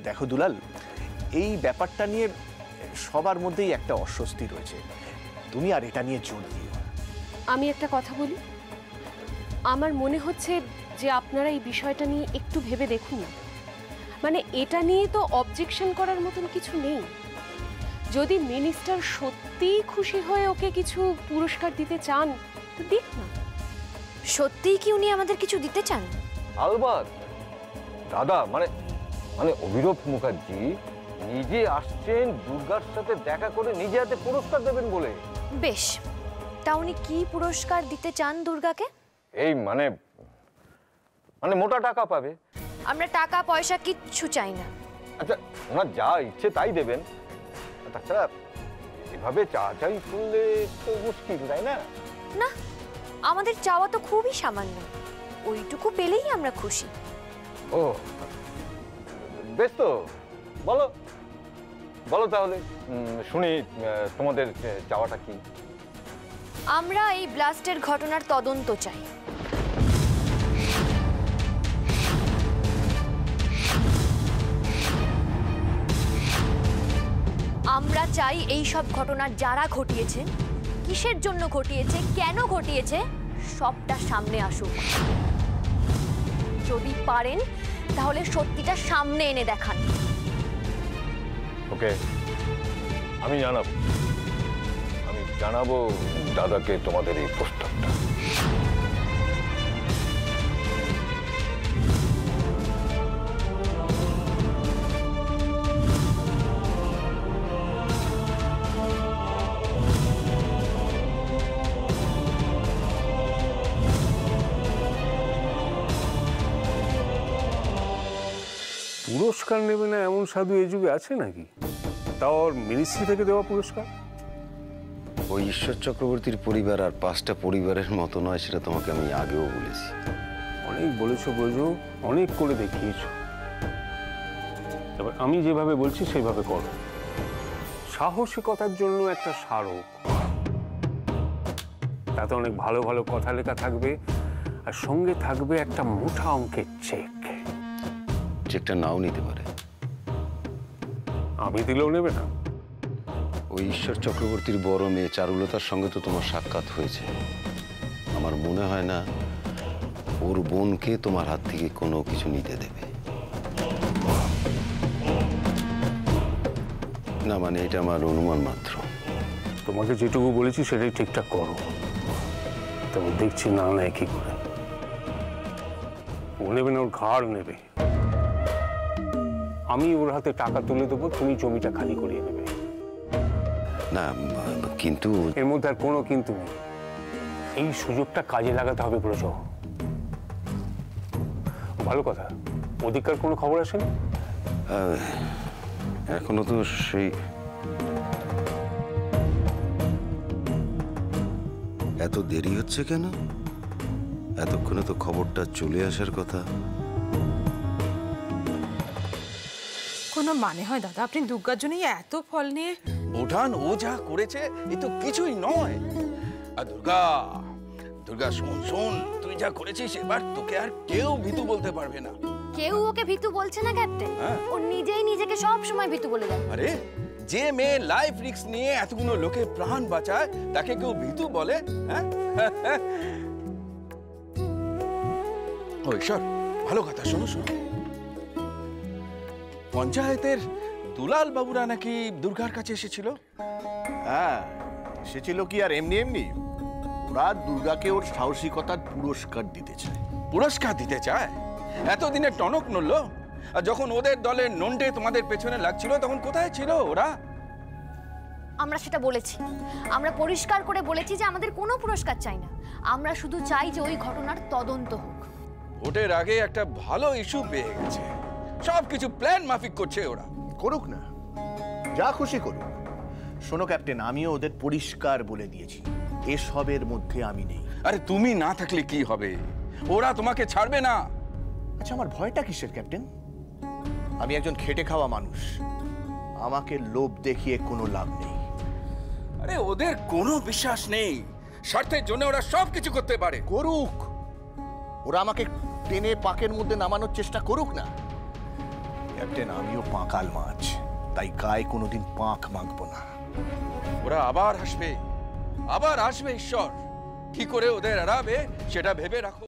দেখো দুলাল, এই ব্যাপারটা নিয়ে সবার মধ্যেই একটা অস্বস্তি রয়েছে। তুমি আর এটা নিয়ে জোর দিও। আমি একটা কথা বলি, আমার মনে হচ্ছে যে আপনারা এই বিষয়টা নিয়ে একটু ভেবে দেখুন। মানে এটা নিয়ে তো অবজেকশন করার মতন কিছু নেই। যদি মিনিস্টার সত্যিই খুশি হয়ে ওকে কিছু পুরস্কার দিতে চান তো দিক না। সত্যিই কি উনি আমাদের কিছু দিতে চান? আলবাত দাদা, মানে অভিরূপ মুখার্জি নিজে আসছেন দুর্গার সাথে দেখা করে নিজে হাতে পুরস্কার দেবেন বলে। বেশ, তা উনি কি পুরস্কার দিতে চান দুর্গাকে? এই মানে মোটা টাকা পাবে। আমরা টাকা পয়সা কিচ্ছু চাই না। আচ্ছা, ওনার যা ইচ্ছে তাই দেবেন। তাছাড়া এভাবে চাই করলে তো মুশকিল, তাই না? না, আমাদের চাওয়া তো খুবই সামান্য, ওইটুকু পেলেই আমরা খুশি। ও বেশ, তো বলো বলো তাহলে শুনি তোমাদের চাওয়াটা কি। আমরা এই ব্লাস্টের ঘটনার তদন্ত চাই। আমরা চাই এই সব ঘটনা যারা ঘটিয়েছে, কিসের জন্য ঘটিয়েছে, কেন ঘটিয়েছে, সবটা সামনে আসুক। যদি পারেন তাহলে সত্যিটা সামনে এনে দেখান। ওকে, আমি জানাবো দাদাকে তোমাদের এই প্রস্তাবটা। পুরস্কার নেবে না এমন সাধু এই যুগে আছে নাকি? তাও মিনিস্ট্রি থেকে দেওয়া পুরস্কার। ওই ঈশ্বর চক্রবর্তীর পরিবার আর 5টা পরিবারের মতো নয়, সেটা তোমাকে আমি আগেও বলেছি। অনেক বলেছো ব্রজ, অনেক করে দেখিয়েছো। এবার আমি যেভাবে বলছি সেইভাবে করো। সাহসিকতার জন্য একটা স্মারক, তাতে অনেক ভালো ভালো কথা লেখা থাকবে, আর সঙ্গে থাকবে একটা মোটা অঙ্কের চেক। চেকটা নাও নিতে পারে। আমি দিলেও নেবে না? ওই ঈশ্বর চক্রবর্তীর বড় মেয়ে চারুলতার সঙ্গে তো তোমার সাক্ষাৎ হয়েছে। আমার মনে হয় না ওর বোনকে তোমার হাত থেকে কোনো কিছু নিতে দেবে না। মানে এটা আমার অনুমান মাত্র। তোমাকে যেটুকু বলেছি সেটাই ঠিকঠাক করো। তবে দেখছি না নেয় কি করে। ও নেবে না, ওর ঘাড় নেবে। আমি ওর হাতে টাকা তুলে দেবো, তুমি জমিটা খালি করিয়ে নেবে। না কিন্তু এর মধ্যে আর কোনো কিন্তু নেই। এই সুযোগটা কাজে লাগাতে হবে ব্রজ। ভালো কথা, ওদিককার কোনো খবর আসেনি? এখনো তো সেই এত দেরি হচ্ছে কেন? এতক্ষণে তো খবরটা চলে আসার কথা। কোনো মানে হয় দাদা? আপনি দুর্গার জন্য এত ফল নিয়ে বোঠান ও যা করেছে এ তো কিছুই নয়। আর দুর্গা দুর্গা শোন শোন, তুই যা করেছিস এবার তোকে আর কেউ ভীতু বলতে পারবে না। কেউ ওকে ভীতু বলছে না ক্যাপ্টেন, ও নিজেই নিজেকে সব সময় ভীতু বলে দেয়। আরে যে মেয়ে লাইফ রিস্ক নিয়ে এতগুলো লোকের প্রাণ বাঁচায় তাকে কেউ ভীতু বলে? হ্যাঁ ও ঈশ্বর, ভালো কথা, শোনো শোনো, পঞ্চায়েতের দুলাল বাবুরা নাকি দুর্গার কাছে এসেছিল। হ্যাঁ, এসেছিল কি আর এমনি এমনি। ওরা দুর্গাকে ওর সাহসিকতার পুরস্কার দিতে চায়। পুরস্কার দিতে চায়? এতদিনে টনক নড়ল? আর যখন ওদের দলের নন্ডে তোমাদের পেছনে লাগছিল তখন কোথায় ছিল ওরা? আমরা সেটা বলেছি, আমরা পরিষ্কার করে বলেছি যে আমাদের কোনো পুরস্কার চাই না। আমরা শুধু চাই যে ওই ঘটনার তদন্ত হোক। ভোটের আগে একটা ভালো ইস্যু পেয়ে গেছে, সবকিছু প্ল্যান মাফিক করছে ওরা। করুক না, যা খুশি করুক। শোনো ক্যাপ্টেন, আমিও ওদের পরিষ্কার বলে দিয়েছি এসবের মধ্যে আমি নেই। আরে তুমি না থাকলে কি হবে? ওরা তোমাকে ছাড়বে না। আচ্ছা, আমার ভয়টা কিসের ক্যাপ্টেন? আমি একজন খেটে খাওয়া মানুষ, আমাকে লোভ দেখিয়ে কোনো লাভ নেই। আরে ওদের কোনো বিশ্বাস নেই, স্বার্থের জন্য ওরা সবকিছু করতে পারে। করুক, ওরা আমাকে টেনে পাকের মধ্যে নামানোর চেষ্টা করুক না। ক্যাপ্টেন, আমিও পাঁকাল মাছ, তাই গায়ে কোনোদিন পাঁক মাখবো না। ওরা আবার আসবে, আবার আসবে। ঈশ্বর কি করে ওদের এড়াবে সেটা ভেবে রাখো।